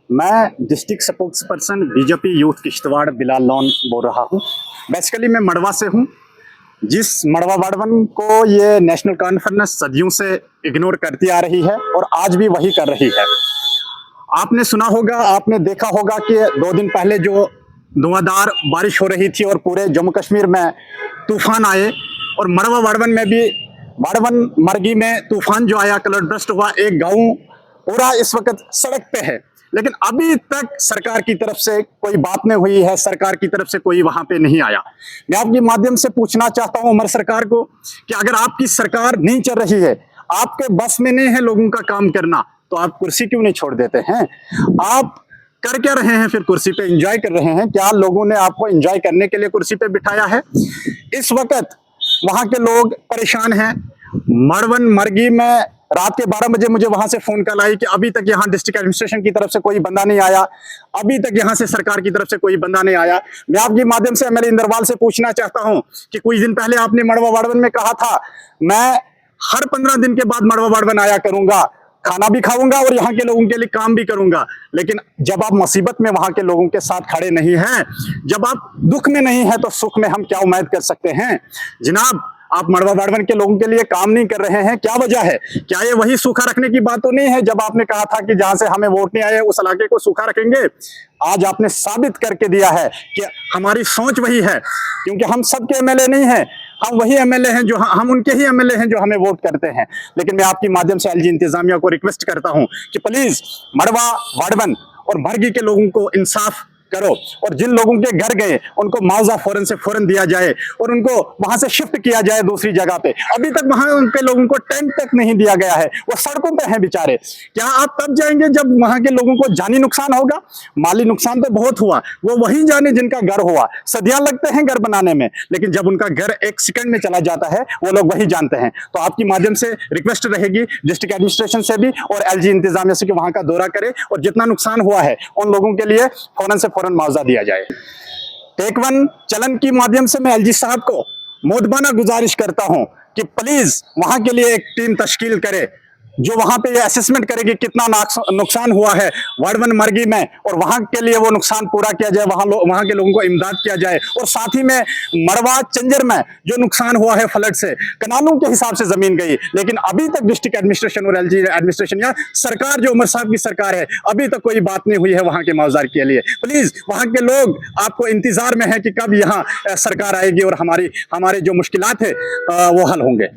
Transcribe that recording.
मैं district spokes person BJP youth Kishtwar Bilal loan बोल रहा हूँ। बेसिकली मैं मड़वा से हूँ। जिस मड़वा वाड़वन को ये नेशनल कॉन्फ्रेंस सदियों से इग्नोर करती आ रही है और आज भी वही कर रही है। आपने सुना होगा, आपने देखा होगा कि 2 दिन पहले जो धुआंधार बारिश हो रही थी और पूरे जम्मू कश्मीर में तूफान आए और मड़वा वाड़वन में भी वाड़वन मरगी में तूफान जो आया, क्लाउड बर्स्ट हुआ, एक गांव पूरा इस वक्त सड़क पे है। लेकिन अभी तक सरकार की तरफ से कोई बात नहीं हुई है, सरकार की तरफ से कोई वहां पे नहीं आया। मैं आपके माध्यम से पूछना चाहता हूं हमारी सरकार को कि अगर आपकी सरकार नहीं चल रही है, आपके बस में नहीं है लोगों का काम करना, तो आप कुर्सी क्यों नहीं छोड़ देते हैं? आप कर क्या रहे हैं फिर? कुर्सी पे एंजॉय कर रहे हैं क्या? लोगों ने आपको एंजॉय करने के लिए कुर्सी पे बिठाया है? इस वक्त वहां के लोग परेशान हैं। मड़वन मरगी में रात के 12 बजे मुझे वहां से फोन कॉल आई कि अभी तक यहाँ डिस्ट्रिक्ट एडमिनिस्ट्रेशन की तरफ से कोई बंदा नहीं आया, अभी तक यहाँ से सरकार की तरफ से कोई बंदा नहीं आया। मैं आपके माध्यम से एमएलए इंदरवाल से पूछना चाहता हूँ कि कुछ दिन पहले आपने मड़वा वाड़वन में कहा था, मैं हर 15 दिन के बाद मड़वा वाड़वन आया करूंगा, खाना भी खाऊंगा और यहाँ के लोगों के लिए काम भी करूंगा। लेकिन जब आप मुसीबत में वहां के लोगों के साथ खड़े नहीं हैं, जब आप दुख में नहीं है, तो सुख में हम क्या उम्मीद कर सकते हैं? जनाब, आप मड़वा वाड़वन के लोगों के लिए काम नहीं कर रहे हैं, क्या वजह है? क्या ये वही सूखा रखने की बात तो नहीं है जब आपने कहा था कि जहां से हमें वोट नहीं आए उस इलाके को सूखा रखेंगे? आज आपने साबित करके दिया है कि हमारी सोच वही है, क्योंकि हम सबके एमएलए नहीं हैं, हम वही एमएलए हैं जो हम उनके ही एमएलए हैं जो हमें वोट करते हैं। लेकिन मैं आपके माध्यम से एलजी इंतजामिया को रिक्वेस्ट करता हूं कि प्लीज मड़वा वाड़वन और मरगी के लोगों को इंसाफ करो और जिन लोगों के घर गए उनको मुआवजा फौरन से फौरन दिया जाए और उनको वहां से शिफ्ट किया जाए दूसरी जगह पे। अभी तक वहां उनके लोगों को टेंट तक नहीं दिया गया है, वो सड़कों पे हैं बेचारे। क्या आप तब जाएंगे जब वहां के लोगों को जानी नुकसान होगा? माली नुकसान तो बहुत हुआ, वो वही जाने जिनका घर हुआ। सदियां लगते हैं घर बनाने में, लेकिन जब उनका घर एक सेकंड में चला जाता है वो लोग वही जानते हैं। तो आपकी माध्यम से रिक्वेस्ट रहेगी डिस्ट्रिक्ट एडमिनिस्ट्रेशन से भी और एलजी इंतजामिया से कि वहां का दौरा करे और जितना नुकसान हुआ है उन लोगों के लिए फौरन से फौरन मुआवजा दिया जाए। टेक वन चलन के माध्यम से मैं एलजी साहब को मोदबाना गुजारिश करता हूं कि प्लीज वहां के लिए एक टीम तश्कील करे जो वहां पे ये असेसमेंट करेगी कितना नुकसान हुआ है वाड़वन मरगी में, और वहां के लिए वो नुकसान पूरा किया जाए, वहां के लोगों को इमदाद किया जाए। और साथ ही में मड़वा चंजर में जो नुकसान हुआ है फ्लड से, कनालों के हिसाब से जमीन गई, लेकिन अभी तक डिस्ट्रिक्ट एडमिनिस्ट्रेशन और एलजी एडमिनिस्ट्रेशन या सरकार जो उमर साहब की सरकार है, अभी तक कोई बात नहीं हुई है वहां के मुआवजा के लिए। प्लीज वहां के लोग आपको इंतजार में है कि कब यहाँ सरकार आएगी और हमारे जो मुश्किलात है वो हल होंगे।